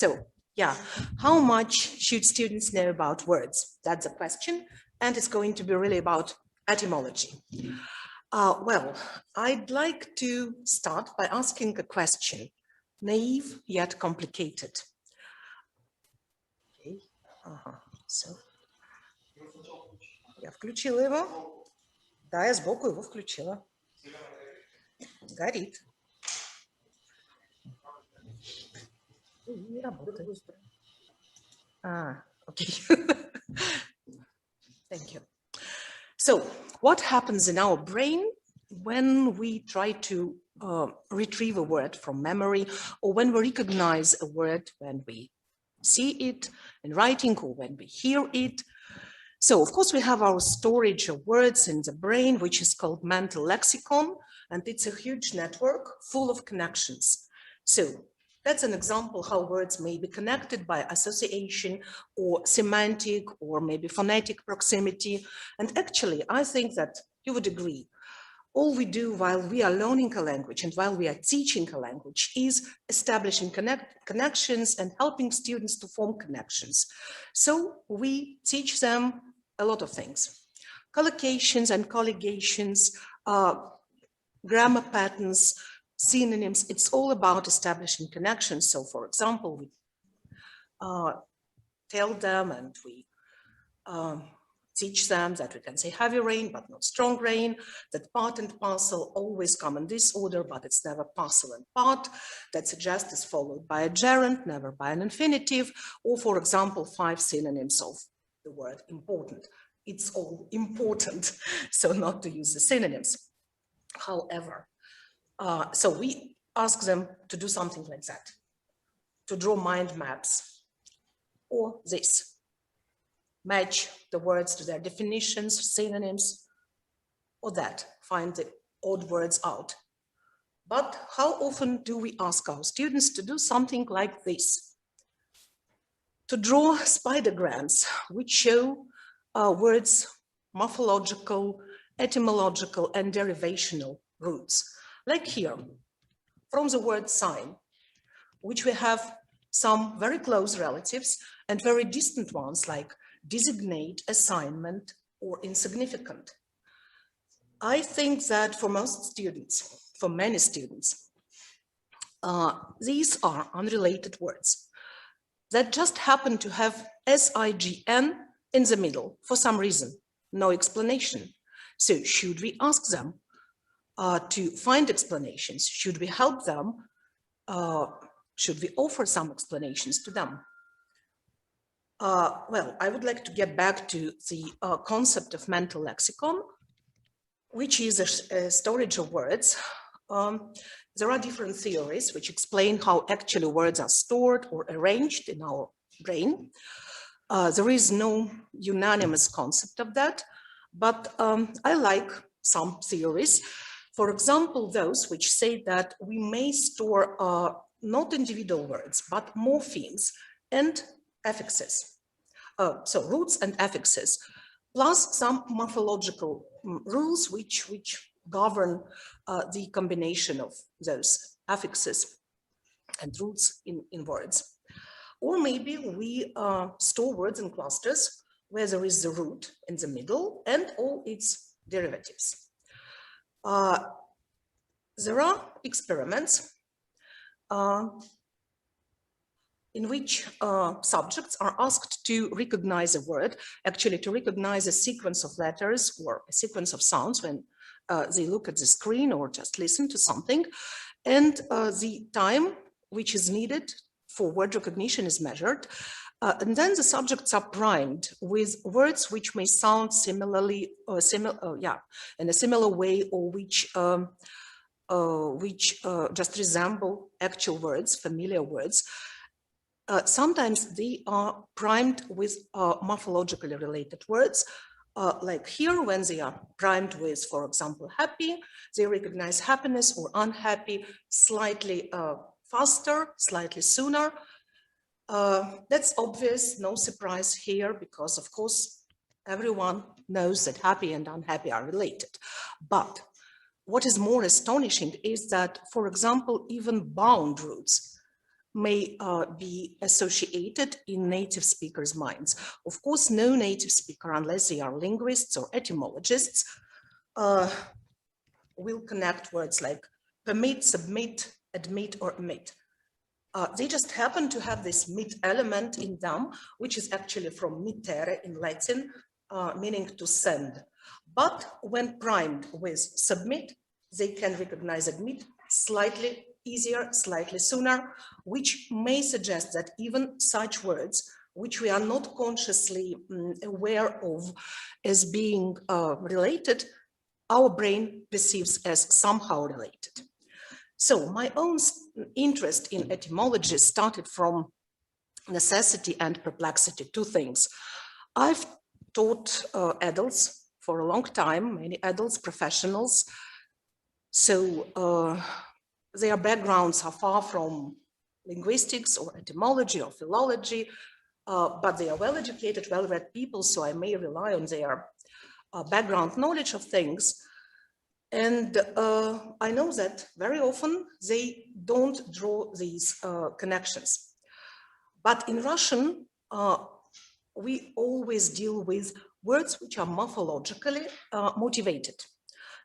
So, yeah, how much should students know about words? That's the question, and it's going to be really about etymology. Well, I'd like to start by asking a question, naive yet complicated. Okay. So, я включила его. Да, я сбоку его включила. Горит. Не работает. Okay. Thank you. So, what happens in our brain when we try to retrieve a word from memory, or when we recognize a word when we see it in writing or when we hear it? So, of course, we have our storage of words in the brain, which is called mental lexicon, and it's a huge network full of connections. So, that's an example how words may be connected by association or semantic or maybe phonetic proximity. And actually, I think that you would agree, all we do while we are learning a language and while we are teaching a language is establishing connections and helping students to form connections. So we teach them a lot of things: collocations and colligations, grammar patterns, synonyms. It's all about establishing connections. So, for example, we tell them and we teach them that we can say heavy rain, but not strong rain, that part and parcel always come in this order, but it's never parcel and part, that suggest is followed by a gerund, never by an infinitive, or, for example, 5 synonyms of the word important. It's all important, so not to use the synonyms. However, so we ask them to do something like that, to draw mind maps, or this, match the words to their definitions, synonyms, or that, find the odd words out. But how often do we ask our students to do something like this? To draw spidergrams, which show words' morphological, etymological, and derivational roots. Like here, from the word sign, which we have some very close relatives and very distant ones like designate, assignment, or insignificant. I think that for most students, for many students, these are unrelated words that just happen to have SIGN in the middle for some reason, no explanation. So should we ask them to find explanations? Should we help them? Should we offer some explanations to them? Well, I would like to get back to the concept of mental lexicon, which is a storage of words. There are different theories which explain how actually words are stored or arranged in our brain. There is no unanimous concept of that, but I like some theories. For example, those which say that we may store not individual words, but morphemes and affixes. So roots and affixes, plus some morphological rules which govern the combination of those affixes and roots in words. Or maybe we store words in clusters where there is the root in the middle and all its derivatives. There are experiments in which subjects are asked to recognize a word, actually to recognize a sequence of letters or a sequence of sounds when they look at the screen or just listen to something. And the time which is needed for word recognition is measured. And then the subjects are primed with words which may sound similarly, or in a similar way, or which just resemble actual words, familiar words. Sometimes they are primed with morphologically related words, like here when they are primed with, for example, happy, they recognize happiness or unhappy slightly faster, slightly sooner. That's obvious, no surprise here, because of course, everyone knows that happy and unhappy are related. But what is more astonishing is that, for example, even bound roots may be associated in native speakers' minds. Of course, no native speaker, unless they are linguists or etymologists, will connect words like permit, submit, admit, or omit. They just happen to have this mit element in them, which is actually from mittere in Latin, meaning to send. But when primed with submit, they can recognize admit slightly easier, slightly sooner, which may suggest that even such words, which we are not consciously aware of as being related, our brain perceives as somehow related. So my own interest in etymology started from necessity and perplexity, two things. I've taught adults for a long time, many adults, professionals. So their backgrounds are far from linguistics or etymology or philology, but they are well-educated, well-read people, so I may rely on their background knowledge of things. And I know that very often they don't draw these connections. But in Russian, we always deal with words which are morphologically motivated.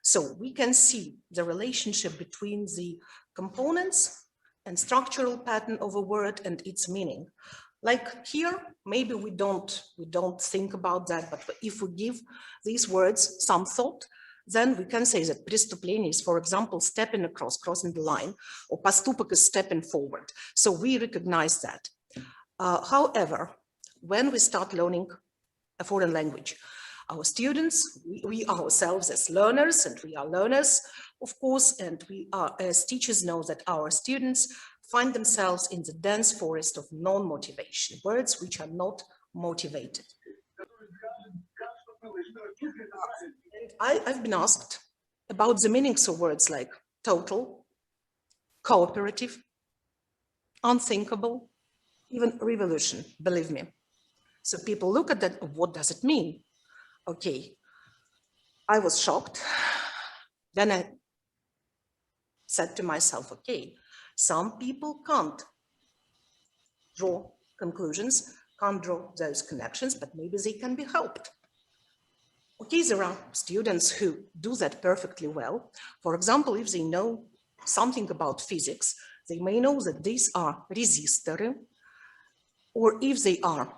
So we can see the relationship between the components and structural pattern of a word and its meaning. Like here, maybe we don't think about that, but if we give these words some thought, then we can say that преступление is, for example, stepping across, crossing the line, or поступок is stepping forward. So we recognize that. However, when we start learning a foreign language, our students, we ourselves as learners, and we are learners, of course, and we are, as teachers, know that our students find themselves in the dense forest of non-motivation, words which are not motivated. I've been asked about the meanings of words like total, cooperative, unthinkable, even revolution, believe me. So people look at that, what does it mean? Okay, I was shocked. Then I said to myself, okay, some people can't draw conclusions, can't draw those connections, but maybe they can be helped. Okay, there are students who do that perfectly well. For example, if they know something about physics, they may know that these are resistor, or if they are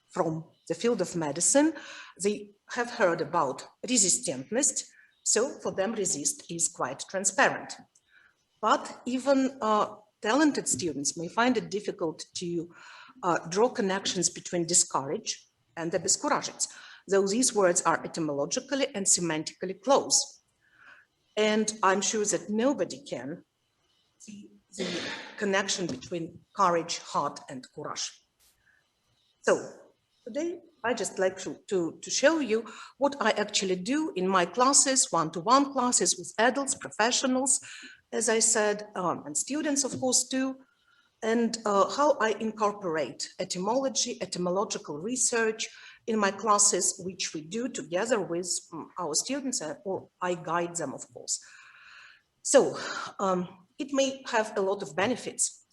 from the field of medicine, they have heard about resistentность, so for them resist is quite transparent. But even talented students may find it difficult to draw connections between discourage and обескуражить, though these words are etymologically and semantically close. And I'm sure that nobody can see the connection between courage, heart, and courage. So today, I just like to show you what I actually do in my classes, one-to-one classes with adults, professionals, as I said, and students, of course, too, and how I incorporate etymology, etymological research in my classes, which we do together with our students, or I guide them, of course. So it may have a lot of benefits.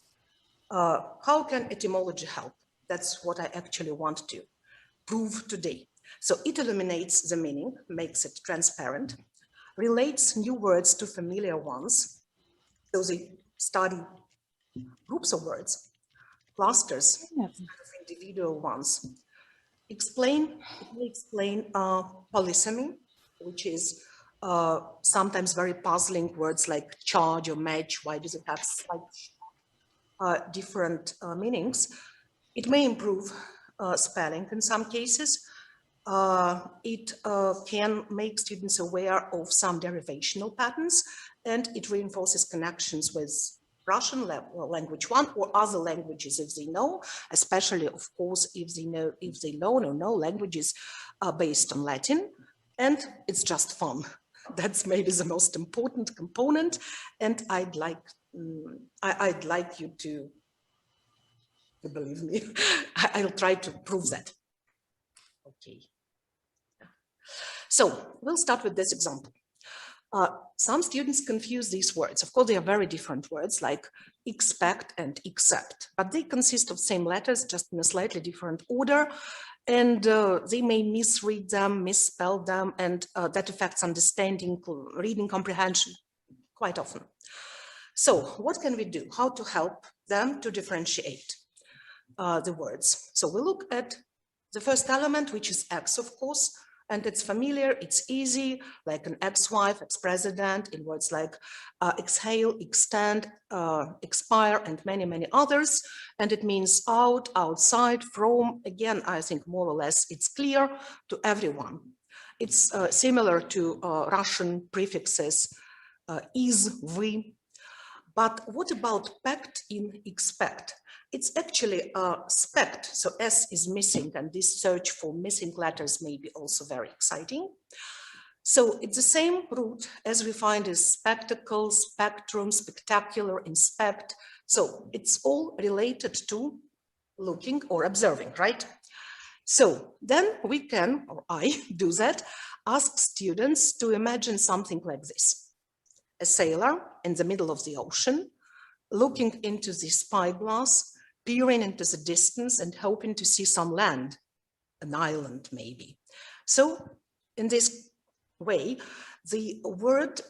How can etymology help? That's what I actually want to prove today. So it illuminates the meaning, makes it transparent, relates new words to familiar ones. So they study groups of words, clusters of individual ones. It may explain polysemy, which is sometimes very puzzling words like charge or match. Why does it have slight different meanings? It may improve spelling in some cases. It can make students aware of some derivational patterns, and it reinforces connections with Russian language one or other languages if they know, especially, of course, if they learn or know languages based on Latin. And it's just fun. That's maybe the most important component, and I'd like you to believe me. I'll try to prove that. Okay. So we'll start with this example. Some students confuse these words. Of course, they are very different words like expect and accept, but they consist of same letters, just in a slightly different order. And they may misread them, misspell them, and that affects understanding, reading comprehension quite often. So what can we do? How to help them to differentiate the words? So we look at the first element, which is X, of course, and it's familiar, it's easy, like an ex-wife, ex-president, in words like exhale, extend, expire, and many, many others. And it means out, outside, from. Again, I think more or less it's clear to everyone. It's similar to Russian prefixes is, we. But what about pact in expect? It's actually spect, so S is missing, and this search for missing letters may be also very exciting. So it's the same root as we find as spectacle, spectrum, spectacular, inspect. So it's all related to looking or observing, right? So then we can, or I do that, ask students to imagine something like this. A sailor in the middle of the ocean, looking into the spyglass, peering into the distance and hoping to see some land, an island maybe. So in this way, the word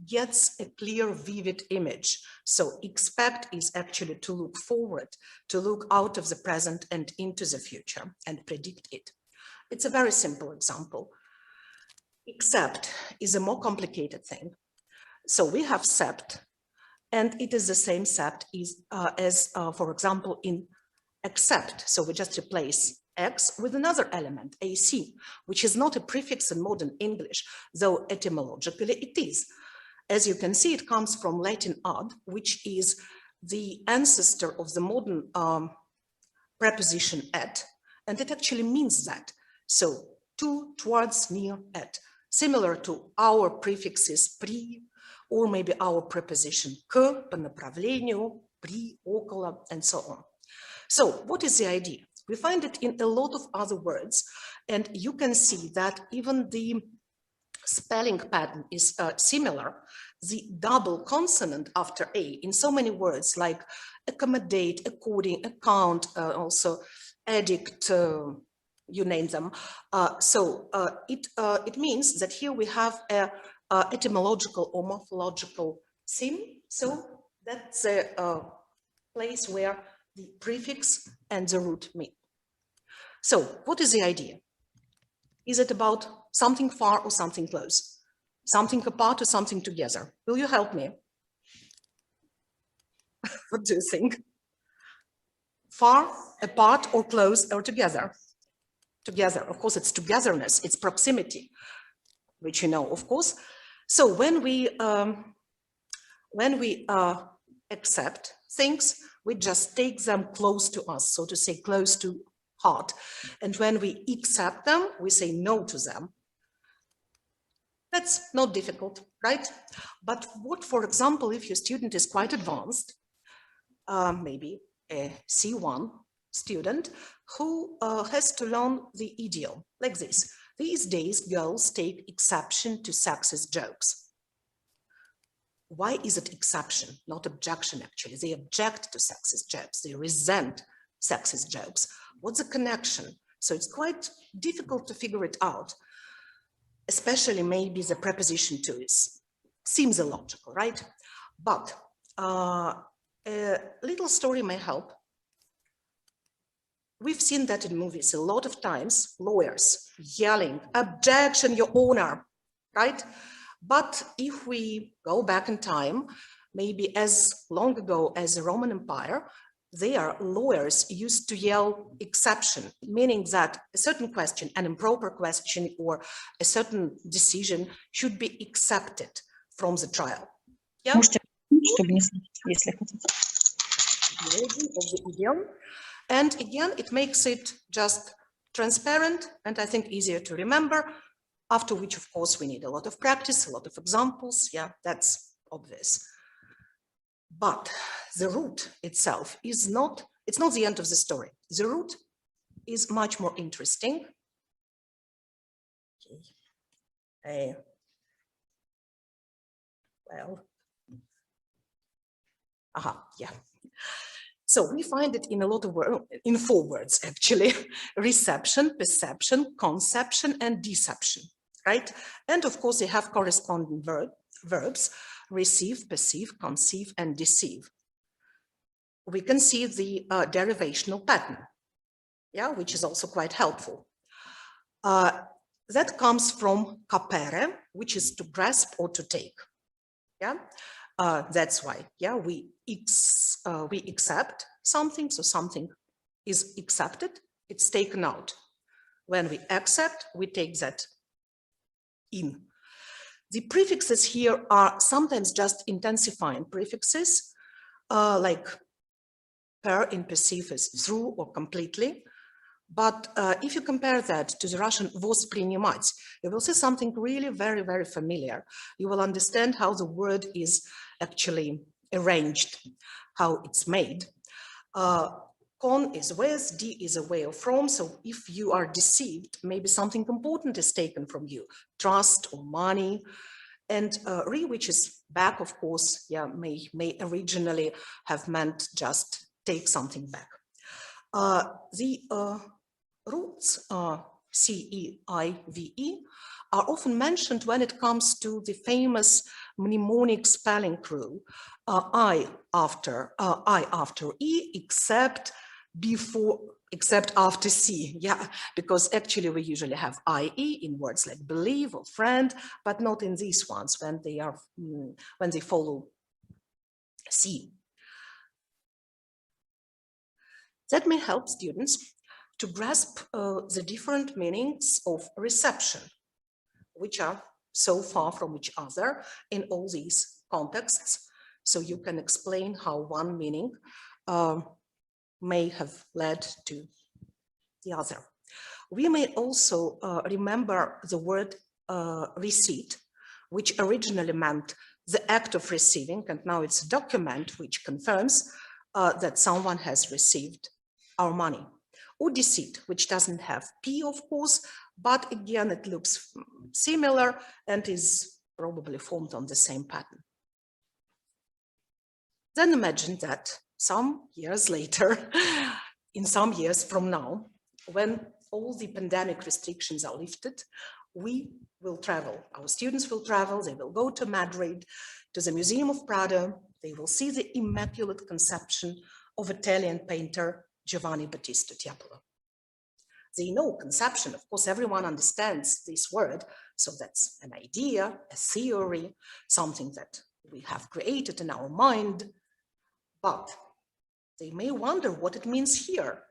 gets a clear, vivid image. So expect is actually to look forward, to look out of the present and into the future and predict it. It's a very simple example. Accept is a more complicated thing. So we have sept, and it is the same sept as, for example, in accept. So we just replace X with another element, AC, which is not a prefix in modern English, though etymologically it is. As you can see, it comes from Latin ad, which is the ancestor of the modern preposition at, and it actually means that. So to, towards, near, at, similar to our prefixes pri, or maybe our preposition к, по направлению, при, около, and so on. So what is the idea? We find it in a lot of other words, and you can see that even the spelling pattern is similar. The double consonant after A in so many words like accommodate, according, account, also addict, you name them. It means that here we have a etymological or morphological theme. So that's a place where the prefix and the root meet. So what is the idea? Is it about something far or something close? Something apart or something together? Will you help me? What do you think? Far, apart, or close, or together? Together. Of course, it's togetherness, it's proximity, which you know, of course. So when we accept things, we just take them close to us, so to say, close to heart. And when we accept them, we say no to them. That's not difficult, right? But what, for example, if your student is quite advanced, maybe a C1 student who has to learn the idiom like this. These days, girls take exception to sexist jokes. Why is it exception, not objection, actually? They object to sexist jokes. They resent sexist jokes. What's the connection? So it's quite difficult to figure it out, especially maybe the preposition to seems illogical, right? But a little story may help. We've seen that in movies a lot of times, lawyers yelling, objection, your honor, right? But if we go back in time, maybe as long ago as the Roman Empire, their lawyers used to yell exception, meaning that a certain question, an improper question, or a certain decision should be accepted from the trial. Yeah? And again, it makes it just transparent and I think easier to remember, after which, of course, we need a lot of practice, a lot of examples. Yeah, that's obvious. But the root itself is not, it's not the end of the story. The root is much more interesting. well, yeah. So we find it in a lot of words, in 4 words actually: reception, perception, conception, and deception, right? And of course, they have corresponding verbs: receive, perceive, conceive, and deceive. We can see the derivational pattern, yeah, which is also quite helpful. That comes from capere, which is to grasp or to take, yeah. That's why, yeah, we accept something, so something is accepted, it's taken out. When we accept, we take that in. The prefixes here are sometimes just intensifying prefixes, like per in perceive is through or completely. But if you compare that to the Russian vоспринимать, you will see something really very, very familiar. You will understand how the word is actually arranged, how it's made. Con is with, d is away or from. So if you are deceived, maybe something important is taken from you, trust or money. And re, which is back, of course, yeah, may originally have meant just take something back. The roots C-E-I-V-E are often mentioned when it comes to the famous mnemonic spelling rule, I after E, except after C, yeah, because actually we usually have IE in words like believe or friend, but not in these ones when they follow C. That may help students to grasp the different meanings of reception, which are so far from each other in all these contexts. So you can explain how one meaning may have led to the other. We may also remember the word receipt, which originally meant the act of receiving, and now it's a document which confirms that someone has received our money. Or deceit, which doesn't have P, of course, but again, it looks similar and is probably formed on the same pattern. Then imagine that some years later, in some years from now, when all the pandemic restrictions are lifted, we will travel. Our students will travel, they will go to Madrid, to the Museum of Prado, they will see the Immaculate Conception of Italian painter Giovanni Battista Tiepolo. They know conception, of course, everyone understands this word, so that's an idea, a theory, something that we have created in our mind, but they may wonder what it means here.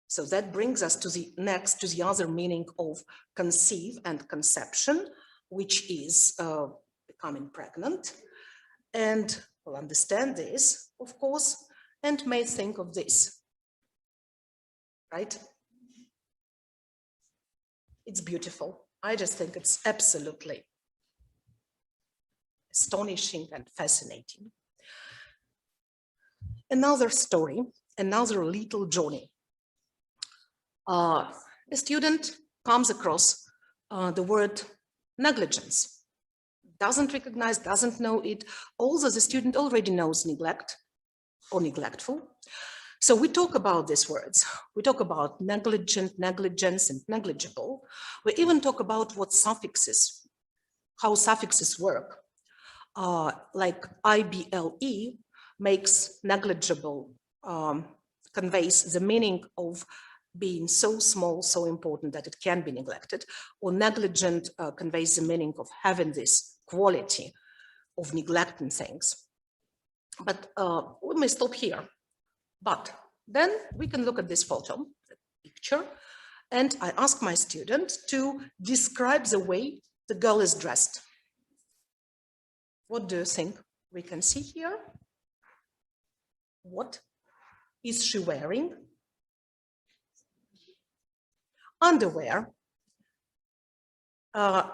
So that brings us to the other meaning of conceive and conception, which is becoming pregnant. And we'll understand this, of course, and may think of this, right? It's beautiful. I just think it's absolutely astonishing and fascinating. Another story, another little journey. A student comes across the word negligence, doesn't recognize, doesn't know it, although the student already knows neglect or neglectful. So we talk about these words. We talk about negligent, negligence, and negligible. We even talk about what suffixes, how suffixes work. Like IBLE makes negligible, conveys the meaning of being so small, so important that it can be neglected, or negligent conveys the meaning of having this quality of neglecting things. But we may stop here. But then we can look at this photo, the picture, and I ask my student to describe the way the girl is dressed. What do you think we can see here? What is she wearing? Underwear. I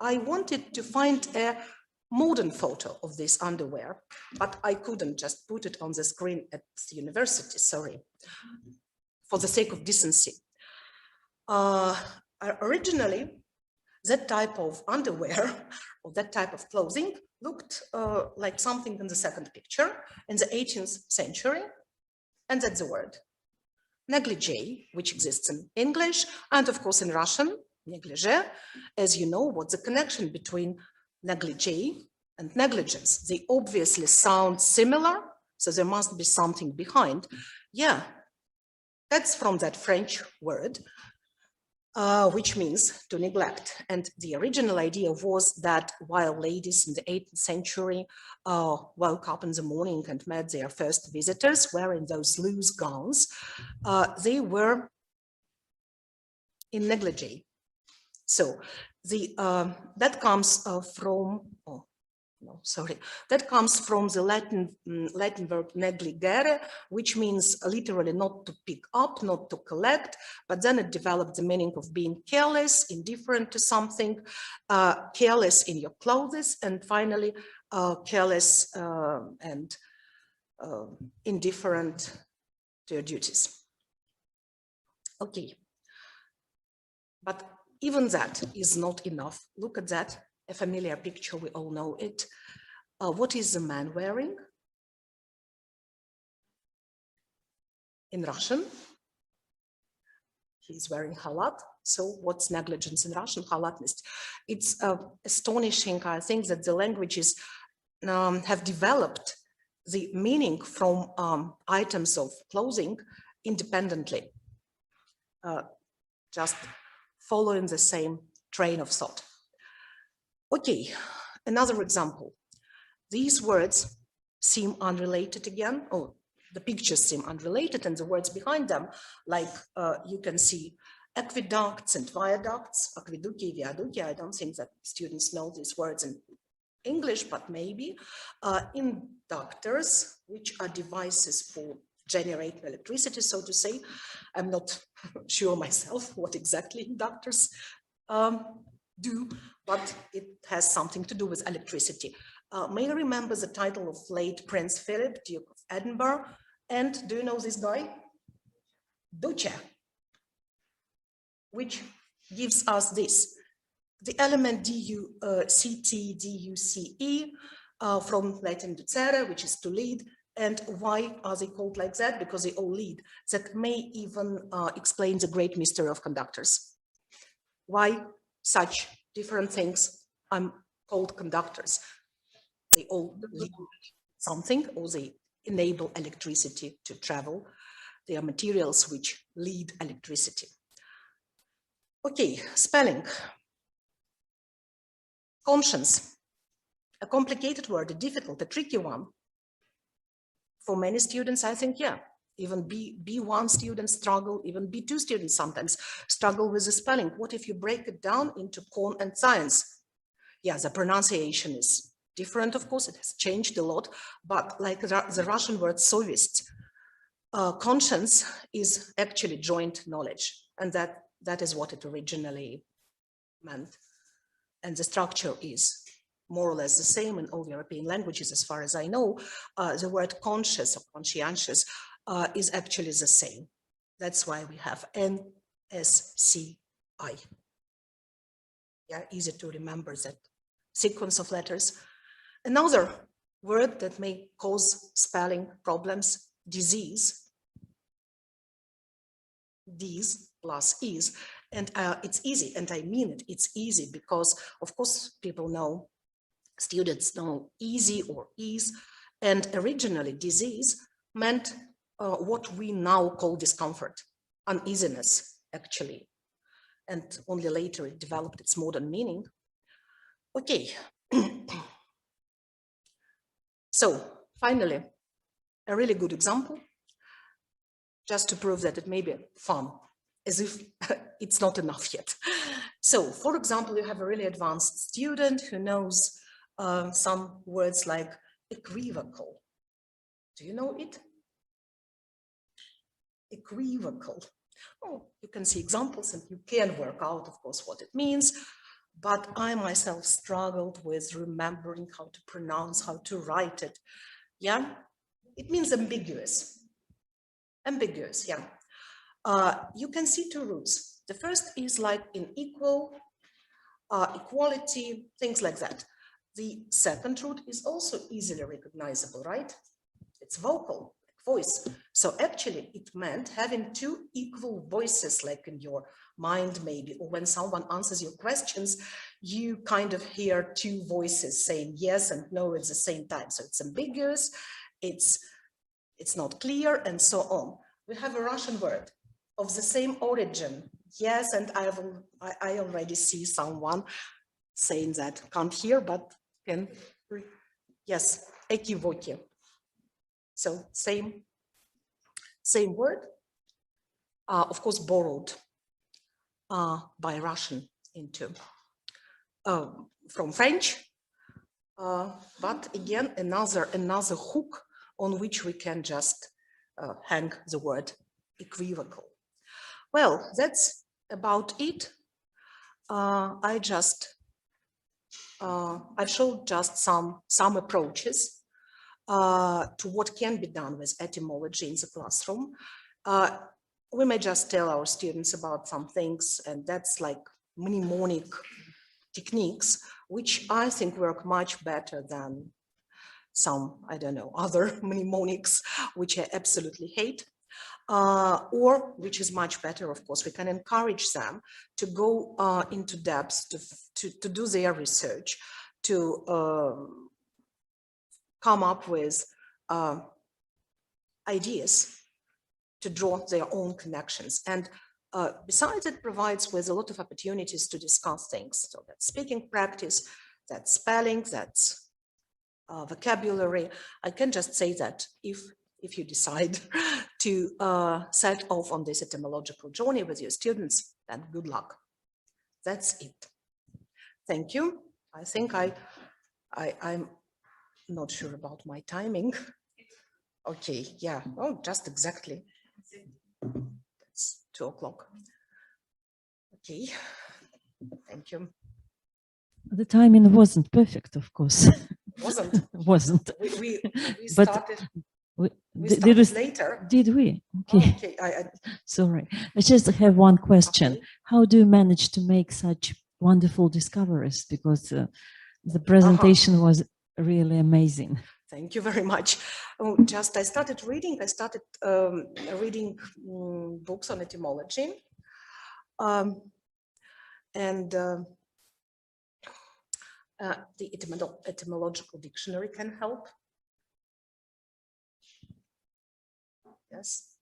wanted to find a modern photo of this underwear, but I couldn't just put it on the screen at the university, sorry, for the sake of decency. Originally, that type of underwear or that type of clothing looked like something in the second picture in the 18th century, and that's the word. Negligee, which exists in English and of course in Russian, négligé. As you know, what's the connection between negligee and negligence? They obviously sound similar, so there must be something behind. Yeah, that's from that French word, which means to neglect. And the original idea was that while ladies in the 18th century woke up in the morning and met their first visitors wearing those loose gowns, they were in negligee. So that comes from, that comes from the Latin verb negligere, which means literally not to pick up, not to collect, but then it developed the meaning of being careless, indifferent to something, careless in your clothes, and finally careless and indifferent to your duties. Okay, but even that is not enough. Look at that, a familiar picture, we all know it. What is the man wearing? In Russian, he's wearing halat. So what's negligence in Russian? Halatность. It's astonishing, I think, that the languages have developed the meaning from items of clothing independently, just following the same train of thought. Okay, another example. These words seem unrelated again, or the pictures seem unrelated, and the words behind them, like you can see aqueducts and viaducts, aqueduki, viaduki. I don't think that students know these words in English, but maybe. Inductors, which are devices for generating electricity, so to say. I'm not sure myself what exactly inductors do, but it has something to do with electricity. May I remember the title of late Prince Philip, Duke of Edinburgh? And do you know this guy? Duce, which gives us this. The element D-U-C-T, D-U-C-E, from Latin ducere, which is to lead. And why are they called like that? Because they all lead. That may even explain the great mystery of conductors. Why such different things are called conductors? They all lead something, or they enable electricity to travel. They are materials which lead electricity. Okay, spelling. Conscience, a complicated word, a difficult, a tricky one. For many students, I think, yeah, even B1 students struggle, even B2 students sometimes struggle with the spelling. What if you break it down into con and science? Yeah, the pronunciation is different, of course, it has changed a lot, but like the Russian word совесть, conscience is actually joint knowledge, and that is what it originally meant. And the structure is more or less the same in all European languages, as far as I know. The word conscious or conscientious is actually the same. That's why we have N-S-C-I. Yeah, easy to remember that sequence of letters. Another word that may cause spelling problems, disease. Dis plus is. And it's easy, and I mean it, it's easy because, of course, people know, students know easy or ease, and originally disease meant what we now call discomfort, uneasiness, actually, and only later it developed its modern meaning. Okay, so finally, a really good example, just to prove that it may be fun, as if it's not enough yet. So, for example, you have a really advanced student who knows some words like equivocal. Do you know it? Equivocal. Oh, you can see examples and you can work out, of course, what it means. But I myself struggled with remembering how to pronounce, how to write it. Yeah, it means ambiguous. Ambiguous, yeah. You can see two roots. The first is like in equal, equality, things like that. The second root is also easily recognizable, right? It's vocal, voice. So actually it meant having two equal voices, like in your mind maybe, or when someone answers your questions, you kind of hear two voices saying yes and no at the same time. So it's ambiguous, it's not clear, and so on. We have a Russian word of the same origin. Yes, and I already see someone saying that. Can't hear, but can. Yes, ekivoki. So same word, of course, borrowed by Russian into from French, but again another hook on which we can just hang the word equivocal. Well, that's about it. I've showed just some approaches to what can be done with etymology in the classroom. We may just tell our students about some things, and that's like mnemonic techniques, which I think work much better than some, I don't know, other mnemonics, which I absolutely hate. Or, which is much better, of course, we can encourage them to go into depth, to do their research, to come up with ideas, to draw their own connections. And besides, it provides with a lot of opportunities to discuss things. So that's speaking practice, that's spelling, that's vocabulary. I can just say that if you decide to set off on this etymological journey with your students, then good luck. That's it. Thank you. I think I'm not sure about my timing. Okay, yeah, oh, just exactly. It's 2 o'clock. Okay, thank you. The timing wasn't perfect, of course. Wasn't. Wasn't. We started. We did we, later. Did we? Okay. Okay. Sorry. I just have one question. Okay. How do you manage to make such wonderful discoveries? Because the presentation was really amazing. Thank you very much. I started reading books on etymology. The etymological dictionary can help. Yes.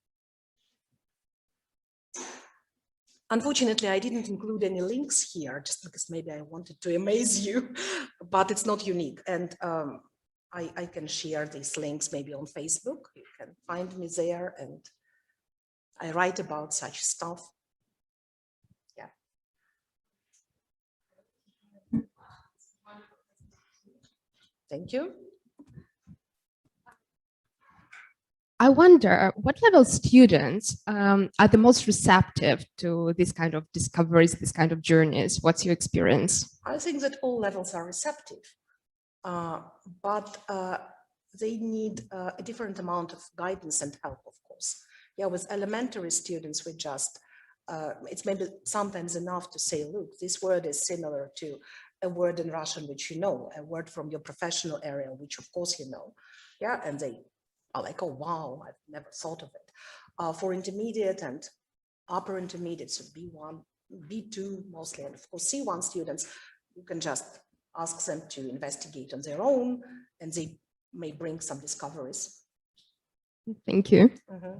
Unfortunately, I didn't include any links here, just because maybe I wanted to amaze you, but it's not unique. And I can share these links maybe on Facebook. You can find me there, and I write about such stuff. Yeah. Thank you. I wonder what level students are the most receptive to this kind of discoveries, this kind of journeys. What's your experience? I think that all levels are receptive, but they need a different amount of guidance and help, of course. Yeah, with elementary students, we just, it's maybe sometimes enough to say, look, this word is similar to a word in Russian, which you know, a word from your professional area, which of course you know. Yeah, and they are like, oh, wow, I've never thought of it. For intermediate and upper intermediate, so B1, B2 mostly, and of course C1 students, you can just ask them to investigate on their own, and they may bring some discoveries. Thank you. Mm-hmm.